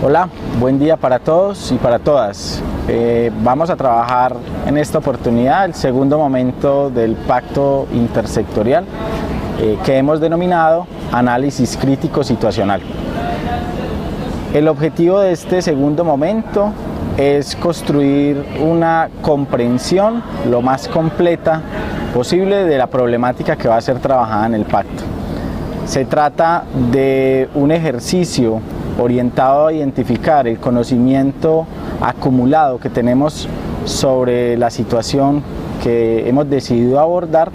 Hola, buen día para todos y para todas. Vamos a trabajar en esta oportunidad el segundo momento del pacto intersectorial que hemos denominado análisis crítico situacional. El objetivo de este segundo momento es construir una comprensión lo más completa posible de la problemática que va a ser trabajada en el pacto. Se trata de un ejercicio orientado a identificar el conocimiento acumulado que tenemos sobre la situación que hemos decidido abordar,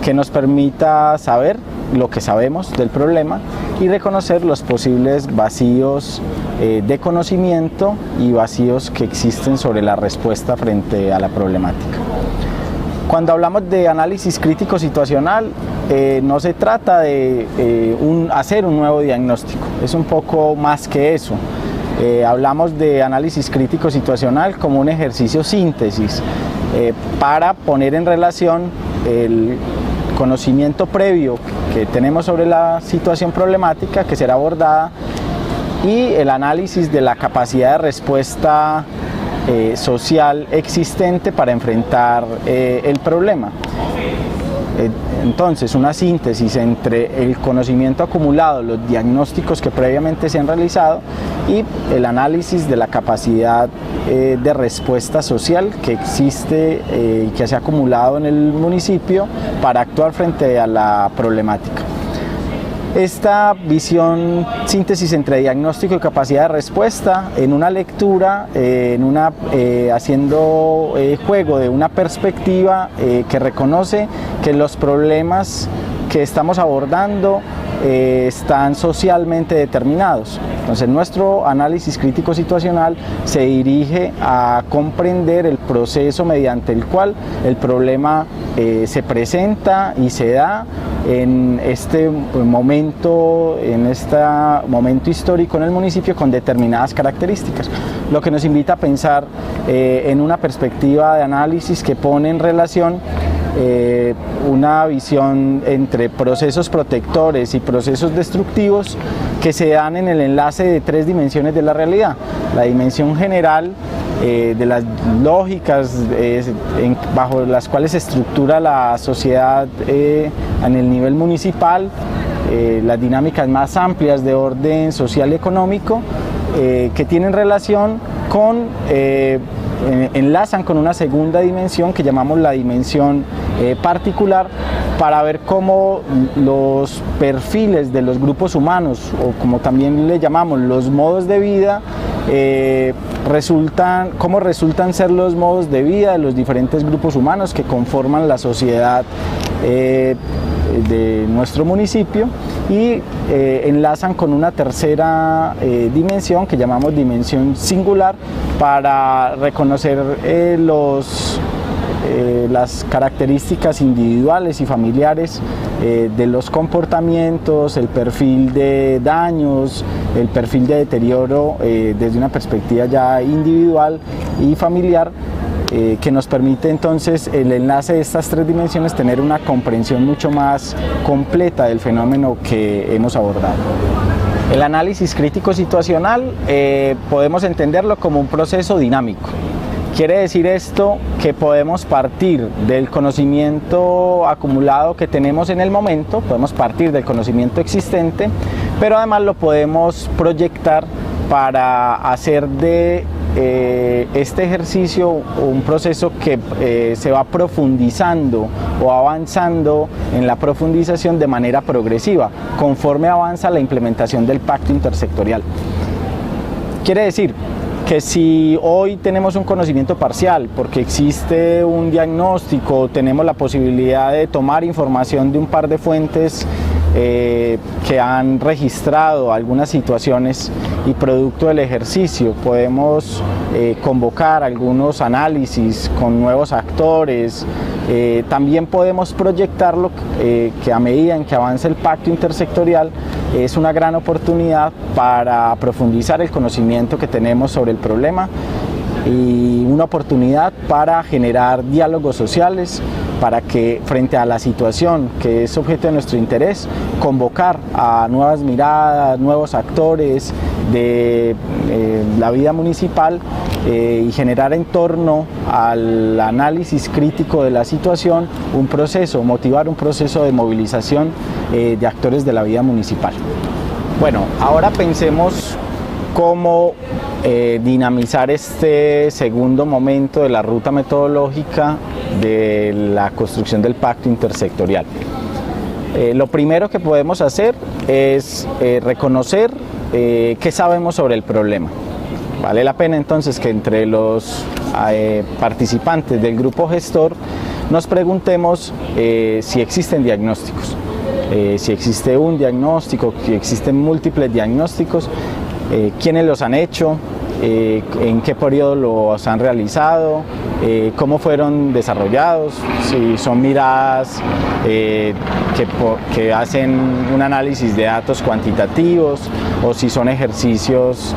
que nos permita saber lo que sabemos del problema y reconocer los posibles vacíos de conocimiento y vacíos que existen sobre la respuesta frente a la problemática. Cuando hablamos de análisis crítico situacional, no se trata de hacer un nuevo diagnóstico, es un poco más que eso. Hablamos de análisis crítico situacional como un ejercicio síntesis para poner en relación el conocimiento previo que tenemos sobre la situación problemática que será abordada y el análisis de la capacidad de respuesta social existente para enfrentar el problema. Entonces, una síntesis entre el conocimiento acumulado, los diagnósticos que previamente se han realizado y el análisis de la capacidad de respuesta social que existe y que se ha acumulado en el municipio para actuar frente a la problemática. Esta visión, síntesis entre diagnóstico y capacidad de respuesta, en una lectura, haciendo juego de una perspectiva que reconoce que los problemas que estamos abordando están socialmente determinados. Entonces, nuestro análisis crítico situacional se dirige a comprender el proceso mediante el cual el problema se presenta y se da en este momento histórico en el municipio con determinadas características, lo que nos invita a pensar en una perspectiva de análisis que pone en relación una visión entre procesos protectores y procesos destructivos que se dan en el enlace de tres dimensiones de la realidad: la dimensión general, de las lógicas bajo las cuales se estructura la sociedad en el nivel municipal, las dinámicas más amplias de orden social y económico que tienen relación con, enlazan con una segunda dimensión que llamamos la dimensión particular, para ver cómo los perfiles de los grupos humanos, o como también le llamamos los modos de vida, cómo resultan ser los modos de vida de los diferentes grupos humanos que conforman la sociedad de nuestro municipio, y enlazan con una tercera dimensión que llamamos dimensión singular, para reconocer las características individuales y familiares de los comportamientos, el perfil de daños, el perfil de deterioro desde una perspectiva ya individual y familiar, que nos permite entonces el enlace de estas tres dimensiones tener una comprensión mucho más completa del fenómeno que hemos abordado. El análisis crítico situacional podemos entenderlo como un proceso dinámico. Quiere decir esto que podemos partir del conocimiento acumulado que tenemos en el momento, podemos partir del conocimiento existente, pero además lo podemos proyectar para hacer de este ejercicio un proceso que se va profundizando o avanzando en la profundización de manera progresiva, conforme avanza la implementación del pacto intersectorial. Quiere decir que si hoy tenemos un conocimiento parcial porque existe un diagnóstico, tenemos la posibilidad de tomar información de un par de fuentes que han registrado algunas situaciones, y producto del ejercicio podemos convocar algunos análisis con nuevos actores, también podemos proyectarlo que a medida en que avance el pacto intersectorial es una gran oportunidad para profundizar el conocimiento que tenemos sobre el problema y una oportunidad para generar diálogos sociales, para que frente a la situación que es objeto de nuestro interés, convocar a nuevas miradas, nuevos actores de la vida municipal y generar en torno al análisis crítico de la situación un proceso, motivar un proceso de movilización de actores de la vida municipal. Bueno, ahora pensemos cómo dinamizar este segundo momento de la ruta metodológica de la construcción del pacto intersectorial. Lo primero que podemos hacer es reconocer qué sabemos sobre el problema. Vale la pena entonces que entre los participantes del grupo gestor nos preguntemos si existen diagnósticos, si existe un diagnóstico, si existen múltiples diagnósticos, quiénes los han hecho, en qué periodo los han realizado, cómo fueron desarrollados, si son miradas que hacen un análisis de datos cuantitativos o si son ejercicios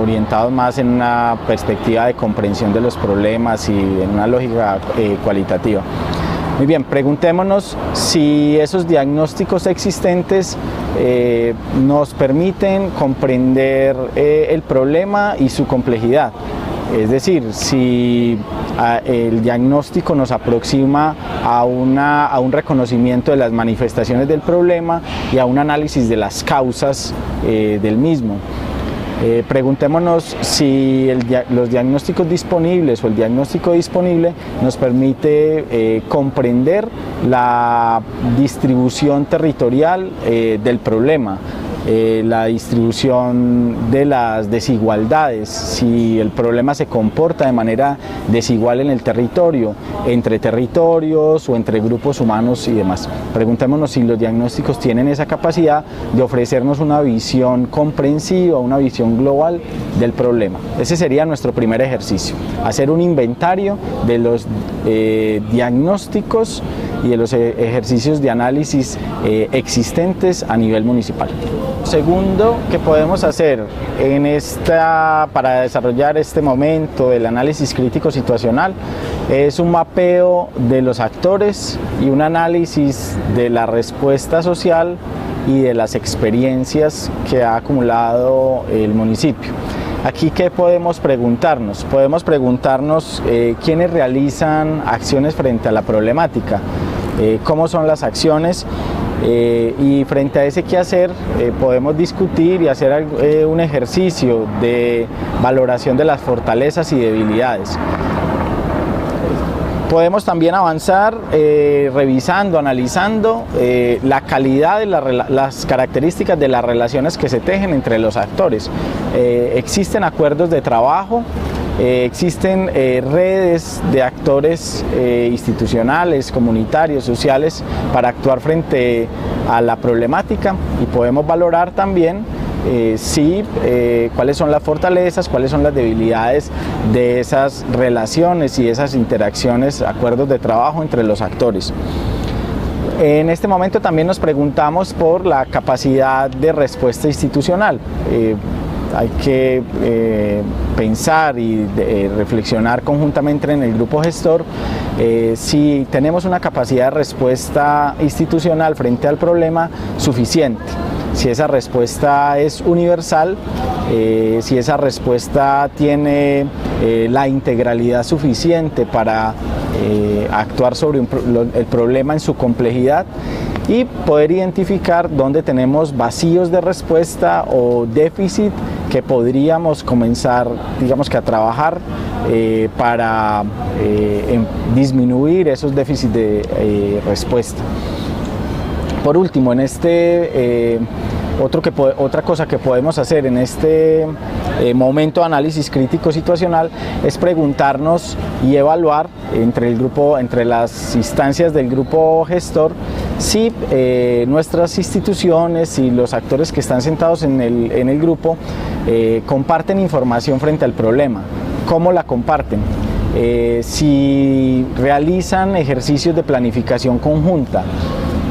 orientados más en una perspectiva de comprensión de los problemas y en una lógica cualitativa. Muy bien, preguntémonos si esos diagnósticos existentes nos permiten comprender el problema y su complejidad. Es decir, si el diagnóstico nos aproxima a un reconocimiento de las manifestaciones del problema y a un análisis de las causas del mismo. Preguntémonos si los diagnósticos disponibles o el diagnóstico disponible nos permite comprender la distribución territorial del problema, la distribución de las desigualdades, si el problema se comporta de manera desigual en el territorio, entre territorios o entre grupos humanos y demás. Preguntémonos si los diagnósticos tienen esa capacidad de ofrecernos una visión comprensiva, una visión global del problema. Ese sería nuestro primer ejercicio, hacer un inventario de los diagnósticos y de los ejercicios de análisis existentes a nivel municipal. Segundo que podemos hacer para desarrollar este momento del análisis crítico situacional es un mapeo de los actores y un análisis de la respuesta social y de las experiencias que ha acumulado el municipio. Aquí, ¿qué podemos preguntarnos? Podemos preguntarnos quiénes realizan acciones frente a la problemática, cómo son las acciones y frente a ese quehacer podemos discutir y hacer un ejercicio de valoración de las fortalezas y debilidades. Podemos también avanzar revisando, analizando la calidad de las características de las relaciones que se tejen entre los actores. Existen acuerdos de trabajo, existen redes de actores institucionales, comunitarios, sociales para actuar frente a la problemática y podemos valorar también cuáles son las fortalezas, cuáles son las debilidades de esas relaciones y esas interacciones, acuerdos de trabajo entre los actores. En este momento también nos preguntamos por la capacidad de respuesta institucional. Hay que pensar y reflexionar conjuntamente en el grupo gestor si tenemos una capacidad de respuesta institucional frente al problema suficiente. Si esa respuesta es universal, si esa respuesta tiene la integralidad suficiente para actuar sobre el problema en su complejidad y poder identificar dónde tenemos vacíos de respuesta o déficit que podríamos comenzar, digamos que a trabajar para disminuir esos déficits de respuesta. Por último, otra cosa que podemos hacer en este momento de análisis crítico situacional es preguntarnos y evaluar entre las instancias del grupo gestor si nuestras instituciones y los actores que están sentados en el grupo comparten información frente al problema. ¿Cómo la comparten? Si realizan ejercicios de planificación conjunta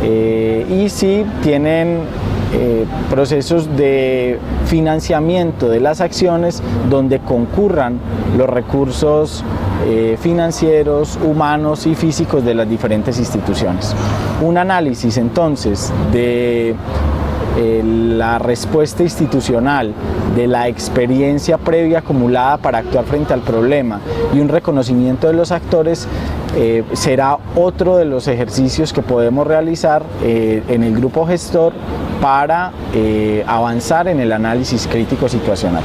y si tienen procesos de financiamiento de las acciones donde concurran los recursos financieros, humanos y físicos de las diferentes instituciones. Un análisis entonces de la respuesta institucional, de la experiencia previa acumulada para actuar frente al problema y un reconocimiento de los actores será otro de los ejercicios que podemos realizar en el grupo gestor para avanzar en el análisis crítico situacional.